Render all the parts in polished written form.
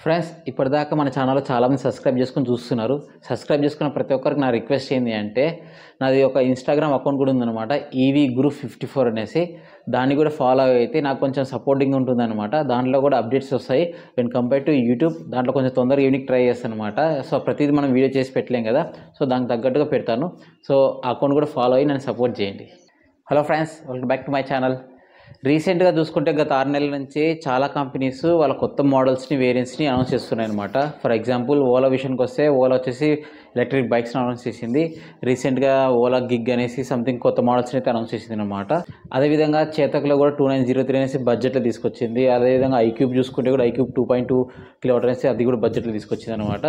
Friends ఇప్పటిదాకా మన ఛానల్లో చాలామంది సబ్స్క్రైబ్ చేసుకొని చూస్తున్నారు. సబ్స్క్రైబ్ చేసుకున్న ప్రతి ఒక్కరికి నా రిక్వెస్ట్ ఏంటి అంటే, నాది ఒక ఇన్స్టాగ్రామ్ అకౌంట్ కూడా ఉందన్నమాట, ఈవీ గ్రూప్ 54 అనేసి. దాన్ని కూడా ఫాలో అయితే నాకు కొంచెం సపోర్టింగ్ ఉంటుందన్నమాట. దాంట్లో కూడా అప్డేట్స్ వస్తాయి వెన్ కంపేర్ టు యూట్యూబ్. దాంట్లో కొంచెం తొందరగా యూనిక్ ట్రై చేస్తాను అనమాట. సో ప్రతిదీ మనం వీడియో చేసి పెట్టలేం కదా, సో దానికి తగ్గట్టుగా పెడతాను. సో ఆ అకౌంట్ కూడా ఫాలో అయ్యి నన్ను సపోర్ట్ చేయండి. Hello friends, welcome back to my channel. రీసెంట్గా చూసుకుంటే గత 6 నెలల నుంచి చాలా కంపెనీస్ వాళ్ళ కొత్త మోడల్స్ని, వేరియంట్స్ని అనౌన్స్ చేస్తున్నాయి అనమాట. ఫర్ ఎగ్జాంపుల్ ఓలా విషయానికి వస్తే, ఓలా వచ్చేసి ఎలక్ట్రిక్ బైక్స్ని అనౌన్స్ చేసింది. రీసెంట్గా ఓలా గిగ్ అనేసి సంథింగ్ కొత్త మోడల్స్ని అయితే అనౌన్స్ చేసింది అనమాట. అదేవిధంగా చేతక్లో కూడా 2903 అనేసి బడ్జెట్లో తీసుకొచ్చింది. అదేవిధంగా ఐక్యూబ్ చూసుకుంటే కూడా ఐక్యూబ్ 2.2 కిలోవాట్ అనేసి అది కూడా బడ్జెట్లో తీసుకొచ్చింది అనమాట.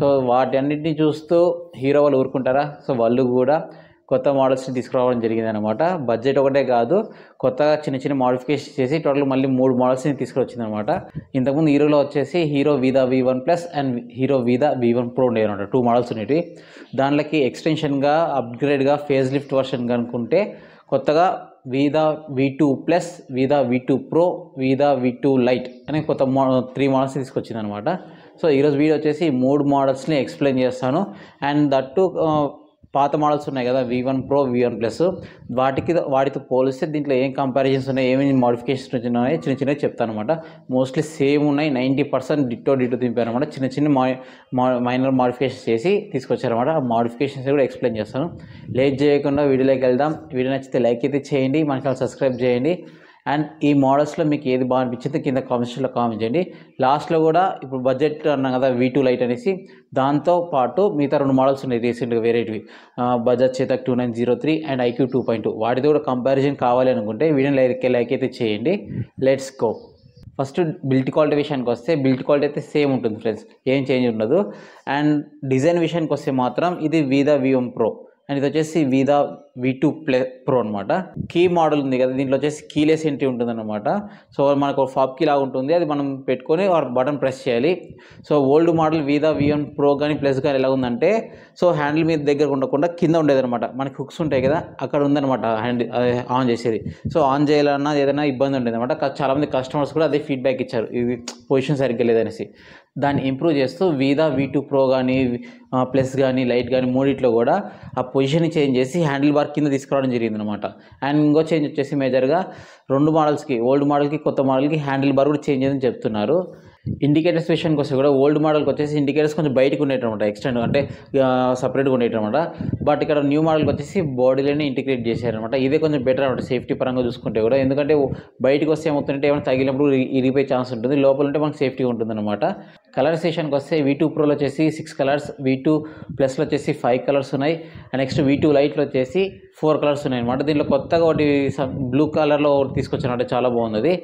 సో వాటి అన్నింటినీ చూస్తూ హీరో వాళ్ళు ఊరుకుంటారా? సో వాళ్ళు కూడా కొత్త మోడల్స్ని తీసుకురావడం జరిగింది అనమాట. బడ్జెట్ ఒకటే కాదు, కొత్తగా చిన్న చిన్న మోడిఫికేషన్ చేసి టోటల్ మళ్ళీ 3 మోడల్స్ని తీసుకురొచ్చింది అనమాట. ఇంతకుముందు హీరోలో వచ్చేసి Hero Vida V1 plus and Hero Vida V1 Pro ఉండేవి అనమాట. 2 మోడల్స్ ఉండేవి. దాంట్లోకి ఎక్స్టెన్షన్గా, అప్గ్రేడ్గా, ఫేస్ లిఫ్ట్ వర్షన్ కనుక్కుంటే కొత్తగా Vida V2 plus, Vida V2 Pro, Vida V2 lite అనే కొత్త 3 మోడల్స్ తీసుకొచ్చింది అనమాట. సో ఈరోజు వీడియో వచ్చేసి 3 మోడల్స్ని ఎక్స్ప్లెయిన్ చేస్తాను. అండ్ దట్టు పాత మోడల్స్ ఉన్నాయి కదా, V1 Pro, V1 Plus, వాటితో పోలిస్తే దీంట్లో ఏం కంపారిజన్స్ ఉన్నాయి, ఏమేమి మోడిఫికేషన్స్ ఉన్నాయి, చిన్న చిన్నవి చెప్తాను అనమాట. మోస్ట్లీ సేమ్ ఉన్నాయి, 90% డిట్టో దింపారు అనమాట. చిన్న చిన్న మైనర్ మోడిఫికేషన్స్ చేసి తీసుకొచ్చారనమాట. ఆ మోడిఫికేషన్స్ కూడా ఎక్స్ప్లెయిన్ చేస్తాను. లేట్ చేయకుండా వీడియోలోకి వెళ్దాం. వీడియో నచ్చితే లైక్ అయితే చేయండి, మన ఛానల్ సబ్స్క్రైబ్ చేయండి. అండ్ ఈ మోడల్స్లో మీకు ఏది బాగా అనిపించిందో కింద కామెంట్స్లో కామెంట్ చేయండి. లాస్ట్లో కూడా ఇప్పుడు బడ్జెట్ అన్నాం కదా, V2 లైట్ అనేసి, దాంతో పాటు మిగతా 2 మోడల్స్ ఉన్నాయి రీసెంట్గా వేరేటివి, బజాజ్ చేతక్ 2903 అండ్ ఐక్యూ 2.2. వాటితో కూడా కంపారిజన్ కావాలి అనుకుంటే వీడియో లైక్ అయితే చేయండి. Let's go. First built quality విషయానికి వస్తే, బిల్ట్ క్వాలిటీ అయితే సేమ్ ఉంటుంది ఫ్రెండ్స్, ఏం చేంజ్ ఉండదు. అండ్ డిజైన్ విషయానికి వస్తే మాత్రం ఇది వీదా V1 Pro అండ్ ఇది వచ్చేసి వీదా V2 Pro అనమాట. కీ మోడల్ ఉంది కదా, దీంట్లో వచ్చేసి కీలెస్ ఎంట్రీ ఉంటుంది అనమాట. సో మనకు ఒక ఫాప్ కీ లాగా ఉంటుంది, అది మనం పెట్టుకొని బటన్ ప్రెస్ చేయాలి. So old model Vida V1 Pro కానీ ప్లస్ కానీ ఎలా ఉందంటే, సో హ్యాండిల్ మీద దగ్గర ఉండకుండా కింద ఉండేది అనమాట. మనకి హుక్స్ ఉంటాయి కదా, అక్కడ ఉందన్నమాట హ్యాండిల్ ఆన్ చేసేది. సో ఆన్ చేయాలన్నా ఏదైనా ఇబ్బంది ఉండేది అనమాట. చాలామంది కస్టమర్స్ కూడా అదే ఫీడ్బ్యాక్ ఇచ్చారు, ఇది పొజిషన్ సరిగ్గా లేదనేసి. దాన్ని ఇంప్రూవ్ చేస్తూ వీదా V2 Pro కానీ, ప్లస్ కానీ, లైట్ కానీ మూడిట్లో కూడా ఆ పొజిషన్ చేంజ్ చేసి హ్యాండిల్ బార్ కింద తీసుకురావడం జరిగింది అనమాట. అండ్ ఇంకో చేంజ్ వచ్చేసి మేజర్గా 2 మోడల్స్కి, ఓల్డ్ మోడల్కి కొత్త మోడల్కి హ్యాండిల్ బార్ కూడా చేంజ్ అని చెప్తున్నారు. ఇండికేటర్స్ విషయానికి వస్తే కూడా ఓల్డ్ మోడల్కి వచ్చేసి ఇండికేటర్స్ కొంచెం బయటకు ఉండేటమాట, ఎక్స్టెండ్ అంటే సపరేట్గా ఉండేటమాట. బట్ ఇక్కడ న్యూ మోడల్కి వచ్చేసి బాడీలోనే ఇంటిగ్రేట్ చేశారనమాట. ఇదే కొంచెం బెటర్ అనమాట సేఫ్టీ పరంగా చూసుకుంటే కూడా. ఎందుకంటే బయటకు వస్తే ఏమవుతుందంటే ఏమైనా తగిలినప్పుడు ఇరిగిపోయే ఛాన్స్ ఉంటుంది, లోపల ఉంటే మనకు సేఫ్టీ ఉంటుంది అనమాట. కలర్స్ విషయానికి వస్తే V2 Proలో వచ్చేసి 6 కలర్స్, V2 Plusలో వచ్చేసి 5 కలర్స్ ఉన్నాయి. అండ్ నెక్స్ట్ V2 లైట్లో వచ్చేసి 4 కలర్స్ ఉన్నాయి అనమాట. దీంట్లో కొత్తగా ఒకటి బ్లూ కలర్లో ఒకటి తీసుకొచ్చారంటే చాలా బాగుంది.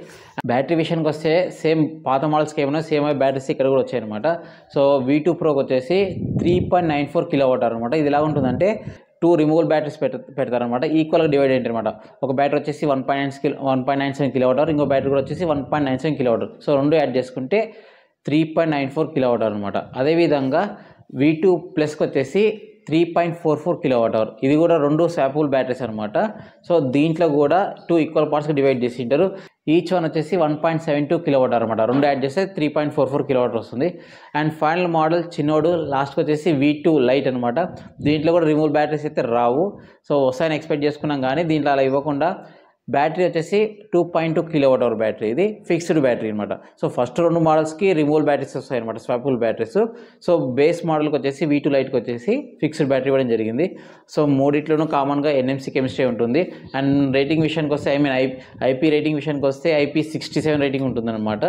బ్యాటరీ విషయానికి వస్తే సేమ్ పాత మోడల్స్కి ఏమైనా సేమ్ బ్యాటరీస్ ఇక్కడ కూడా వచ్చాయన్నమాట. సో V2 Proకి వచ్చేసి 3.94 కిలోవాట్ అనమాట. ఇది ఎలా ఉంటుందంటే 2 రిమూవల్ బ్యాటరీస్ పెడతారనమాట, ఈక్వల్గా డివైడ్ అయ్యింది అనమాట. ఒక బ్యాటరీ వచ్చేసి 1.97 కిలోవాట్ అవర్, ఇంకో బ్యాటరీ కూడా వచ్చేసి 1.97 కిలోవాట్ అవర్. సో 2 యాడ్ చేసుకుంటే 3.94 కిలోవాట్ అవర్ అనమాట. అదేవిధంగా V2 Plusకి వచ్చేసి 3.44 కిలోవాట్ అవర్. ఇది కూడా 2 స్వాపబుల్ బ్యాటరీస్ అనమాట. సో దీంట్లో కూడా 2 ఈక్వల్ పార్ట్స్గా డివైడ్ చేసి ఉంటారు. ఈచ్ వన్ వచ్చేసి 1.72 కిలోవాట్ అవర్ అనమాట. 2 యాడ్ చేస్తే 3.44 కిలోవాట్ వస్తుంది. అండ్ ఫైనల్ మోడల్ చిన్నోడు లాస్ట్కి వచ్చేసి V2 లైట్ అనమాట. దీంట్లో కూడా రిమూవల్ బ్యాటరీస్ అయితే రావు, సో వస్తాయని ఎక్స్పెక్ట్ చేసుకున్నాం. కానీ దీంట్లో అలా ఇవ్వకుండా బ్యాటరీ వచ్చేసి 2.2 కిలోవాట్ అవర్ బ్యాటరీ, ఇది ఫిక్స్డ్ బ్యాటరీ అనమాట. సో ఫస్ట్ 2 మోడల్స్కి రిమూవల్ బ్యాటరీస్ వస్తాయి అనమాట, స్వాపబుల్ బ్యాటరీస్. సో బేస్ మోడల్కి వచ్చేసి V2 లైట్కి వచ్చేసి ఫిక్స్డ్ బ్యాటరీ ఇవ్వడం జరిగింది. సో మూడిట్లోనూ కామన్గా NMC కెమిస్ట్రీ ఉంటుంది. అండ్ రేటింగ్ విషయానికి వస్తే, IP రేటింగ్ విషయానికి వస్తే IP67 రేటింగ్ ఉంటుంది అనమాట.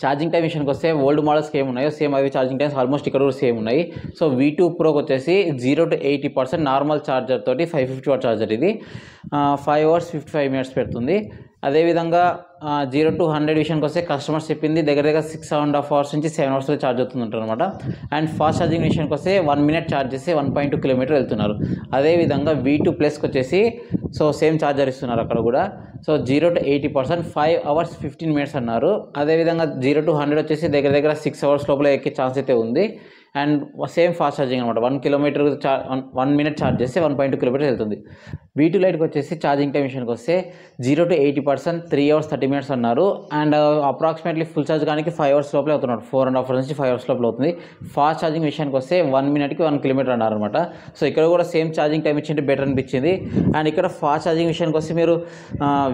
ఛార్జింగ్ టైం విషయానికి వస్తే ఓల్డ్ మోడల్స్కి ఏమున్నాయో సేమ్ అవి ఛార్జింగ్ టైమ్స్ ఆల్మోస్ట్ ఇక్కడ కూడా సేమ్ ఉన్నాయి. సో V2 Proకి వచ్చేసి 0 to 80% నార్మల్ ఛార్జర్ తోటి 550 వాట్ ఛార్జర్, ఇది 5 hours 55 minutes పెడుతుంది. అదేవిధంగా 0 to 100 విషయానికి వస్తే కస్టమర్స్ చెప్పింది దగ్గర 6.5 hours నుంచి 7 hours ఛార్జ్ అవుతుందంటారు అనమాట. అండ్ ఫాస్ట్ ఛార్జింగ్ విషయానికి వస్తే 1 minute ఛార్జ్ చేస్తే 1.2 kilometer వెళ్తున్నారు. అదేవిధంగా V2 Plusకి వచ్చేసి సో సేమ్ ఛార్జర్ ఇస్తున్నారు అక్కడ కూడా. సో 0 to 80% 5 hours 15 minutes అన్నారు. అదేవిధంగా 0 to 100 వచ్చేసి దగ్గర 6 hours లోపల ఎక్కే ఛాన్స్ అయితే ఉంది. అండ్ సేమ్ ఫాస్ట్ ఛార్జింగ్ అనమాట. 1 కిలోమీటర్ 1 మినిట్ ఛార్జ్ చేస్తే 1.2 కిలోమీటర్స్ వెళ్తుంది. V2 లైట్కి వచ్చేసి ఛార్జింగ్ టైం విషయానికి వస్తే 0 to 80% 3 hours 30 minutes అన్నారు. అండ్ అప్రాక్సిమేట్లీ ఫుల్ ఛార్జ్ కానీ 5 hours లోపలే అవుతున్నారు. 4.5 hours నుంచి 5 hours లోపల అవుతుంది. ఫాస్ట్ ఛార్జింగ్ విషయానికి వస్తే 1 minute 1 kilometer అన్నారు అనమాట. సో ఇక్కడ కూడా సేమ్ ఛార్జింగ్ టైం ఇచ్చింటే బెటర్ అనిపించింది. అండ్ ఇక్కడ ఫాస్ట్ ఛార్జింగ్ విషయానికి వస్తే మీరు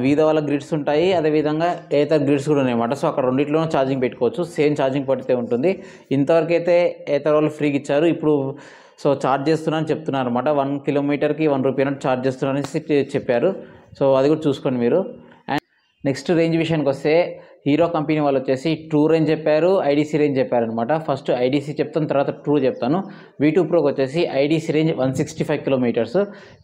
వీధ వాళ్ళ గ్రిడ్స్ ఉంటాయి, అదేవిధంగా ఏతర్ గ్రిడ్స్ కూడా ఉన్నాయన్నమాట. సో అక్కడ రెండింటిలోనూ ఛార్జింగ్ పెట్టుకోవచ్చు, సేమ్ ఛార్జింగ్ పడితే ఉంటుంది. ఇంతవరకు అయితే ఏతర్ వాళ్ళు ఫ్రీగా ఇచ్చారు, ఇప్పుడు సో ఛార్జ్ చేస్తున్నారని చెప్తున్నారు అనమాట. 1 kilometerకి 1 rupee అన్నట్టు ఛార్జ్ చేస్తున్నారని చెప్పారు. సో అది కూడా చూసుకోండి మీరు. అండ్ నెక్స్ట్ రేంజ్ విషయానికి వస్తే హీరో కంపెనీ వాళ్ళు వచ్చేసి ట్రూ రేంజ్ చెప్పారు, ఐడీసీ రేంజ్ చెప్పారనమాట. ఫస్ట్ ఐడీసీ చెప్తాను, తర్వాత ట్రూ చెప్తాను. V2 Proకి వచ్చేసి IDC range 165 kilometers,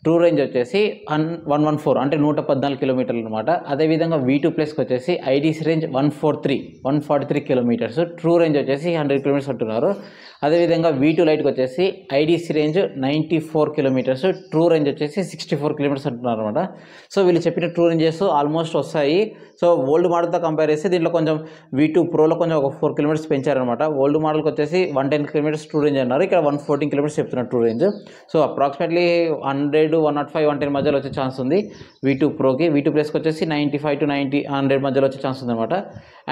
true range వచ్చేసి 114 అంటే 114 kilometers అనమాట. అదేవిధంగా V2 Plusకి వచ్చేసి IDC range 143 kilometers, true range వచ్చేసి 100 kilometers అంటున్నారు. అదేవిధంగా V2 లైట్కి వచ్చేసి IDC range 94 kilometers, true range వచ్చేసి 64 kilometers అంటున్నారు అనమాట. సో వీళ్ళు చెప్పిన ట్రూ రేంజెస్ ఆల్మోస్ట్ వస్తాయి. సో ఓల్డ్ మోడల్తో కంపేర్ చేస్తే దీంట్లో కొంచెం V2 Proలో కొంచెం ఒక 4 kilometers పెంచారనమాట. ఓల్డ్ మోడల్కి వచ్చేసి 110 kilometers ట్రూ రేంజ్ అన్నారు, ఇక్కడ 114 kilometers చెప్తున్నారు ట్రూ రేంజ్. సో అప్రాక్సిమేట్లీ 100, 105, 110 మధ్యలో వచ్చే ఛాన్స్ ఉంది V2 Proకి. V2 Plusకి వచ్చేసి 95 to 100 మధ్యలో వచ్చే ఛాన్స్ ఉంది అనమాట.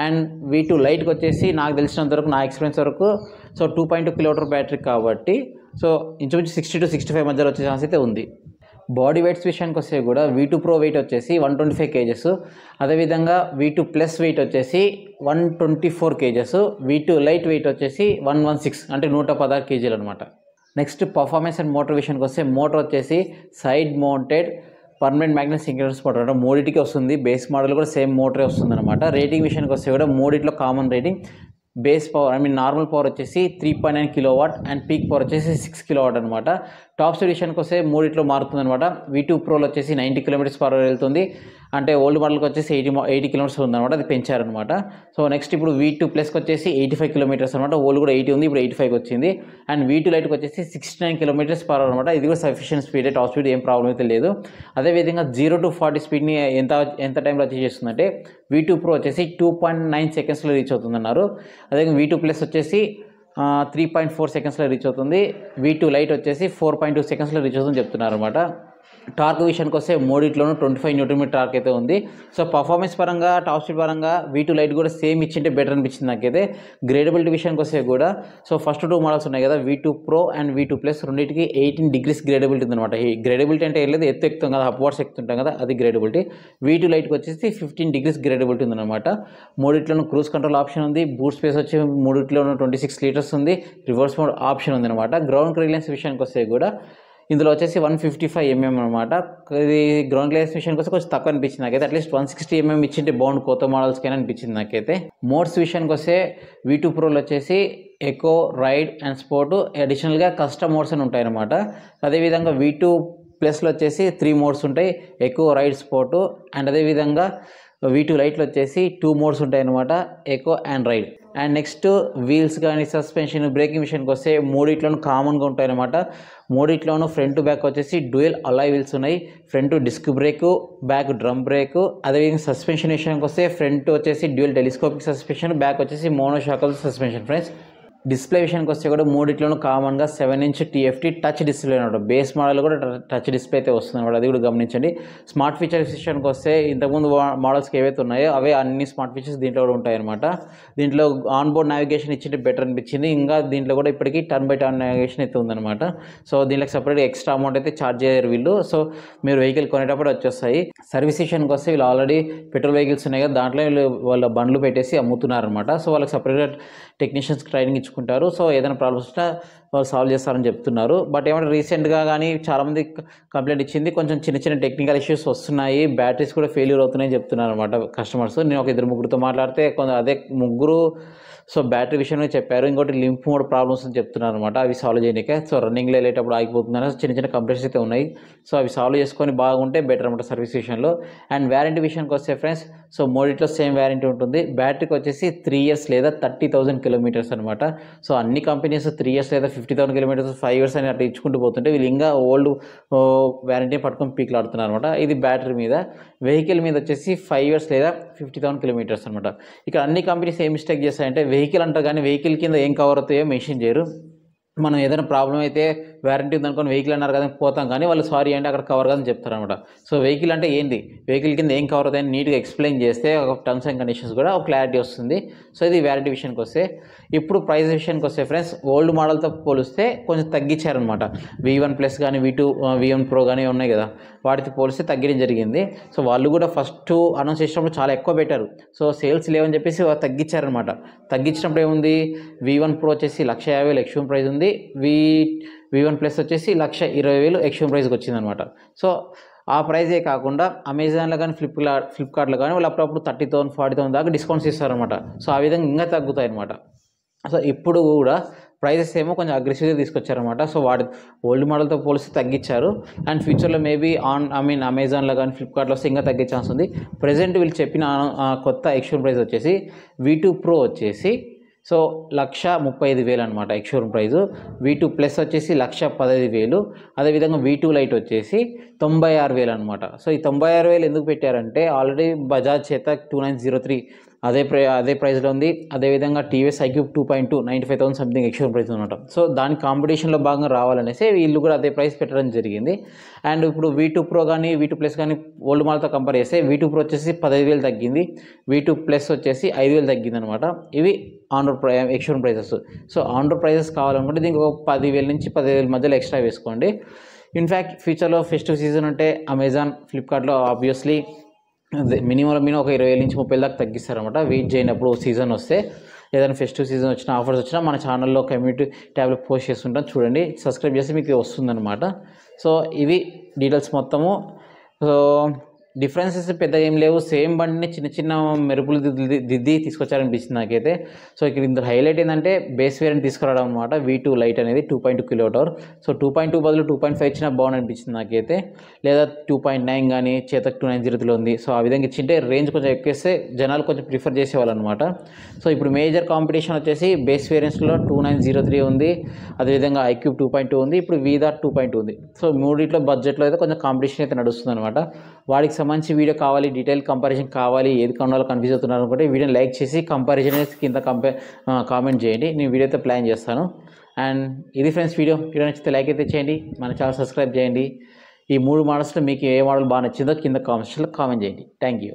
అండ్ V2 లైట్కి వచ్చేసి నాకు తెలిసినంత వరకు, నా ఎక్స్పీరియన్స్ వరకు, సో 2.2 kWh బ్యాటరీ కాబట్టి సో ఇంచుమించు 60 to 65 మధ్యలో వచ్చే ఛాన్స్ అయితే ఉంది. బాడీ వెయిట్స్ విషయానికి వస్తే కూడా V2 Pro వెయిట్ వచ్చేసి 125 kgs, అదేవిధంగా V2 Plus వెయిట్ వచ్చేసి 124 kgs, V2 లైట్ వెయిట్ వచ్చేసి 116 అంటే 116 kgs అనమాట. నెక్స్ట్ పర్ఫార్మెన్స్ అండ్ మోటార్ విషయానికి వస్తే మోటార్ వచ్చేసి side mounted permanent magnet synchronous motor అంటే మూడింటికి వస్తుంది. బేస్ మోడల్ కూడా సేమ్ మోటరే వస్తుంది అనమాట. రేటింగ్ విషయానికి వస్తే కూడా మూడిట్లో common rating. Base power normal power వచ్చేసి 3.9 kW అండ్ పీక్ పవర్ వచ్చేసి 6 kW అనమాట. టాప్ స్పీడ్ విషయానికి వస్తే మూడిట్లో మారుతుంది అనమాట. V2 Proలో వచ్చేసి 90 km/h వెళ్తుంది, అంటే ఓల్డ్ మోడల్కి వచ్చేసి 80 km ఉందన్నమాట, అది పెంచారనమాట. సో నెక్స్ట్ ఇప్పుడు V2 Plusకి వచ్చేసి 85 km అనమాట. ఓల్డ్ కూడా 80 ఉంది, ఇప్పుడు 85 వచ్చింది. అండ్ V2 లైట్కి వచ్చేసి 69 km/h అనమాట. ఇది కూడా సఫిషియెంట్ స్పీడ్, టాప్ స్పీడ్ ఏం ప్రాబ్లం అయితే లేదు. అదేవిధంగా 0 to 40 స్పీడ్ని ఎంత టైంలో అచీవ్ చేస్తుందంటే V2 Pro వచ్చేసి 2.9 secondsలో రీచ్ అవుతుందన్నారు. అదే V2 Plus వచ్చేసి 3.4 secondsలో రీచ్ అవుతుంది. V2 లైట్ వచ్చేసి 4.2 secondsలో రీచ్ అవుతుందని చెప్తున్నారు అనమాట. టార్క్ విషయానికి వస్తే మూడిట్లోనూ 25 Nm టార్క్ అయితే ఉంది. సో పర్ఫార్మెన్స్ పరంగా, టాప్ స్పీడ్ పరంగా V2 లైట్ కూడా సేమ్ ఇచ్చింటే బెటర్ అనిపించింది నాకైతే. గ్రేడబిలిటీ విషయానికి వస్తే కూడా సో ఫస్ట్ 2 మోడల్స్ ఉన్నాయి కదా, V2 Pro and V2 Plus, రెండింటికి 18 degrees గ్రేడబిలిటీ ఉందన్నమాట. ఈ గ్రేడబిలిటీ అంటే ఏం లేదు, ఎక్కుతాం కదా, అప్వర్డ్స్ ఎక్కుతుంటాం కదా, అది గ్రేడబిలిటీ. V2 లైట్కి వచ్చేసి 15 degrees గ్రేడబిలిటీ ఉందన్నమాట. మూడిట్లోనూ క్రూజ్ కంట్రోల్ ఆప్షన్ ఉంది, బూట్ స్పేస్ వచ్చి మూడిట్లోనూ 26 liters ఉంది, రివర్స్ మోడ్ ఆప్షన్ ఉందన్నమాట. గ్రౌండ్ క్లియరెన్స్ విషయానికి వస్తే కూడా ఇందులో వచ్చేసి 155 mm అనమాట. ఇది గ్రౌండ్ క్లియరెన్స్ విషయానికి వస్తే కొంచెం తక్కువ అనిపించింది నాకైతే. అట్లీస్ట్ 160 mm ఇచ్చింటే బాగుండు కొత్త మోడల్స్కైనా అనిపించింది నాకైతే. మోడ్స్ విషయానికి వస్తే V2 Proలో వచ్చేసి ఎకో, రైడ్ అండ్ స్పోర్ట్, అడిషనల్గా కస్టమ్ మోడ్స్ అని ఉంటాయి అనమాట. అదేవిధంగా V2 Plusలో వచ్చేసి 3 మోడ్స్ ఉంటాయి, ఎకో, రైడ్, స్పోర్ట్. అండ్ అదేవిధంగా V2 లైట్లో వచ్చేసి 2 మోడ్స్ ఉంటాయి అనమాట, eco and ride. And next wheels కానీ, సస్పెన్షన్, బ్రేకింగ్ విషయానికి వస్తే మూడిట్లోనూ కామన్గా ఉంటాయి అనమాట. మూడిట్లోనూ ఫ్రంట్ టు బ్యాక్ వచ్చేసి డ్యూయల్ అలాయ్ వీల్స్ ఉన్నాయి. Front disc brake, back drum brake. అదేవిధంగా సస్పెన్షన్ విషయానికి వస్తే ఫ్రంట్ వచ్చేసి డ్యూయల్ టెలిస్కోపిక్ సస్పెన్షన్, బ్యాక్ వచ్చేసి మోనోషాకల్ సస్పెన్షన్ ఫ్రెండ్స్. డిస్ప్లే విషయానికి వస్తే కూడా మూడిట్లోనూ కామన్గా 7-inch TFT టచ్ డిస్ప్లే అనమాట. బేస్ మోడల్ కూడా టచ్ డిస్ప్లే అయితే వస్తుంది అనమాట, అది కూడా గమనించండి. స్మార్ట్ ఫీచర్స్ విషయానికి వస్తే ఇంతకుముందు మోడల్స్కి ఏవైతే ఉన్నాయో అవే అన్ని స్మార్ట్ ఫీచర్స్ దీంట్లో కూడా ఉంటాయన్నమాట. దీంట్లో ఆన్ బోర్డ్ నావిగేషన్ ఇచ్చింటే బెటర్ అనిపించింది. ఇంకా దీంట్లో కూడా ఇప్పటికీ టర్న్ బై టర్న్ నావిగేషన్ అయితే ఉందన్నమాట. సో దీనికి సపరేట్గా ఎక్స్ట్రా అమౌంట్ అయితే ఛార్జ్ చేయరు వీళ్ళు. సో మీరు వెహికల్ కొనేటప్పుడు వచ్చేస్తాయి. సర్వీస్ విషయానికి వస్తే వీళ్ళు ఆల్రెడీ పెట్రోల్ వెహికల్స్ ఉన్నాయి కదా, దాంట్లో వీళ్ళు వాళ్ళ బండ్లు పెట్టేసి అమ్ముతున్నారు అనమాట. సో వాళ్ళకి సపరేట్గా టెక్నీషియన్స్ ట్రైనింగ్ ఇచ్చుకుంటారు. సో ఏదైనా ప్రాబ్లమ్స్ ఉన్నా వాళ్ళు సాల్వ్ చేస్తారని చెప్తున్నారు. బట్ ఏమంటే రీసెంట్గా కానీ చాలామంది కంప్లైంట్ ఇచ్చింది, కొంచెం చిన్న చిన్న టెక్నికల్ ఇష్యూస్ వస్తున్నాయి, బ్యాటరీస్ కూడా ఫెయిల్యూర్ అవుతున్నాయని చెప్తున్నారు అనమాట కస్టమర్స్. నేను ఒక 2-3 మాట్లాడితే అదే 3 సో బ్యాటరీ విషయంలో చెప్పారు. ఇంకోటి లింప్ మోడ్ ప్రాబ్లమ్స్ అని చెప్తున్నారు అనమాట, అవి సాల్వ్ చేయడానికే. సో రన్నింగ్లో వెళ్ళేటప్పుడు ఆగిపోతుందని చిన్న చిన్న కంప్లైంట్స్ అయితే ఉన్నాయి. సో అవి సాల్వ్ చేసుకొని బాగుంటే బెటర్ అనమాట సర్వీస్ విషయంలో. అండ్ వ్యారంటీ విషయానికి వస్తే ఫ్రెండ్స్, సో మూడిట్లో సేమ్ వ్యారంటీ ఉంటుంది. బ్యాటరీకి వచ్చేసి 3 years లేదా 30,000 kilometers అనమాట. సో అన్ని కంపెనీస్ 3 years లేదా 50,000 kilometers, 5 years అని అట్లా ఇచ్చుకుంటూ పోతుంటే వీళ్ళు ఇంకా ఓల్డ్ వ్యారంటీ పట్టుకొని పీక్లాడుతున్నారు అనమాట. ఇది బ్యాటరీ మీద. వెహికల్ మీద వచ్చేసి 5 years లేదా 50,000 kilometers అనమాట. ఇక్కడ అన్ని కంపెనీస్ ఏం మిస్టేక్ చేస్తాయంటే వెహికల్ అంటారు కానీ వెహికల్ కింద ఏం కవర్ అవుతాయో మెన్షన్ చేయరు. మనం ఏదైనా ప్రాబ్లం అయితే వారంటీ ఉందనుకోని వెహికల్ అన్నారు కదా పోతాం, కానీ వాళ్ళు సారీ అంటే అక్కడ కవర్ కాదని చెప్తారనమాట. సో వెహికల్ అంటే ఏంటి, వెహికల్ కింద ఏం కవర్ అవుతాయని నీట్గా ఎక్స్ప్లెయిన్ చేస్తే ఒక టర్మ్స్ అండ్ కండిషన్స్ కూడా ఒక క్లారిటీ వస్తుంది. సో ఇది వారంటీ విషయానికి వస్తే. ఇప్పుడు ప్రైస్ విషయానికి వస్తే ఫ్రెండ్స్, ఓల్డ్ మోడల్తో పోలిస్తే కొంచెం తగ్గించారనమాట. V1+ కానీ V2 V1 Pro కానీ ఉన్నాయి కదా, వాటితో పోలిస్తే తగ్గడం జరిగింది. సో వాళ్ళు కూడా ఫస్ట్ అనౌన్స్ చేసినప్పుడు చాలా ఎక్కువ పెట్టారు. సో సేల్స్ లేవని చెప్పేసి తగ్గించారనమాట. తగ్గించినప్పుడు ఏముంది, V1 Pro వచ్చేసి 1,50,000 ఎక్స్ట్రీమ్ ప్రైస్ ఉంది, V1+ వచ్చేసి 1,20,000 ఎక్స్ట్రీమ్ ప్రైస్కి వచ్చిందనమాట. సో ఆ ప్రైజే కాకుండా అమెజాన్లో కానీ ఫ్లిప్కార్ట్లో కానీ వాళ్ళు అప్పుడప్పుడు 30,000 40,000 దాకా డిస్కౌంట్స్ ఇస్తారనమాట. సో ఆ విధంగా ఇంకా తగ్గుతాయి అనమాట. సో ఇప్పుడు కూడా ప్రైజెస్ ఏమో కొంచెం అగ్రెసివ్గా తీసుకొచ్చారనమాట. సో వాటి ఓల్డ్ మోడల్తో పోలిస్తే తగ్గించారు. అండ్ ఫ్యూచర్లో మేబీ అమెజాన్లో కానీ ఫ్లిప్కార్ట్లో వస్తే ఇంకా తగ్గే ఛాన్స్ ఉంది. ప్రజెంట్ వీళ్ళు చెప్పిన కొత్త ఎక్స్ట్రీమ్ ప్రైస్ వచ్చేసి V2 Pro వచ్చేసి సో 1,35,000 అనమాట ఎక్స్షోరూమ్ ప్రైజు. V2+ వచ్చేసి 1,15,000. అదేవిధంగా V2 Lite వచ్చేసి 96,000 అనమాట. సో ఈ 96,000 ఎందుకు పెట్టారంటే, ఆల్రెడీ బజాజ్ చేతక్ 2903 అదే ప్రైస్లో ఉంది. అదేవిధంగా TVS iQube 2.2 95,000 something ex-showroom price అనమాట. సో దాని కాంపిటీషన్లో భాగంగా రావాలనేసి వీళ్ళు కూడా అదే ప్రైస్ పెట్టడం జరిగింది. అండ్ ఇప్పుడు V2 Pro కానీ V2+ కానీ ఓల్డ్ మోడల్తో కంపేర్ చేస్తే V2 Pro వచ్చేసి 15,000 తగ్గింది, V2+ వచ్చేసి 5,000 తగ్గింది అనమాట. ఇవి on road ex-showroom prices. So on road prices కావాలనుకుంటే దీనికి ఒక 10,000 నుంచి 15,000 మధ్యలో ఎక్స్ట్రా వేసుకోండి. ఇన్ఫ్యాక్ట్ ఫ్యూచర్లో ఫెస్టివ్ సీజన్ ఉంటే అమెజాన్ ఫ్లిప్కార్ట్లో ఆబ్వియస్లీ మినిమం ఒక 20,000 నుంచి 30,000 దాకా తగ్గిస్తారనమాట. వెయిట్ చేయనప్పుడు సీజన్ వస్తే, ఏదైనా ఫెస్టివ్ సీజన్ వచ్చినా ఆఫర్స్ వచ్చినా మన ఛానల్లో కమ్యూనిటీ ట్యాబ్లో పోస్ట్ చేస్తుంటాం, చూడండి, సబ్స్క్రైబ్ చేస్తే మీకు వస్తుందన్నమాట. సో ఇవి డీటెయిల్స్ మొత్తము. సో డిఫరెన్సెస్ పెద్దగా ఏం లేవు, సేమ్ బండిని చిన్న చిన్న మెరుపులు దిద్ది తీసుకొచ్చారనిపించింది నాకైతే. సో ఇక్కడ ఇంత హైలైట్ ఏంటంటే బేస్ వేరియంట్ తీసుకురావడం అనమాట. V2 Lite అనేది 2.2 kWh. సో 2.2 బదులు 2.5 ఇచ్చినా బాగుంది అనిపించింది నాకైతే. లేదా 2.9 కానీ చేతక్ 2903 ఉంది. సో ఆ విధంగా ఇచ్చింటే రేంజ్ కొంచెం ఎక్కువేస్తే జనాలు కొంచెం ప్రిఫర్ చేసేవాళ్ళు అనమాట. సో ఇప్పుడు మేజర్ కాంపిటీషన్ వచ్చేసి బేస్ వేరియంట్స్లో 2903 ఉంది, అదేవిధంగా iQube 2.2 ఉంది, ఇప్పుడు VDAR 2.2 ఉంది. సో మూడిట్లో బడ్జెట్లో అయితే కొంచెం కాంపిటీషన్ అయితే నడుస్తుంది అనమాట. వాడికి సంబంధించి వీడియో కావాలి, డీటెయిల్ కంపారిజన్ కావాలి, ఏది కొనాలో కన్ఫ్యూజ్ అవుతున్నారు అనుకుంటే వీడియోని లైక్ చేసి కంపారిజన్ కింద కామెంట్ చేయండి, నేను వీడియో అయితే ప్లాన్ చేస్తాను. అండ్ ఇది ఫ్రెండ్స్ వీడియో నచ్చితే లైక్ అయితే చేయండి, మన ఛానల్ సబ్స్క్రైబ్ చేయండి. ఈ 3 మోడల్స్లో మీకు ఏ మోడల్ బాగా నచ్చిందో కింద కామెంట్స్లో కామెంట్ చేయండి. Thank you.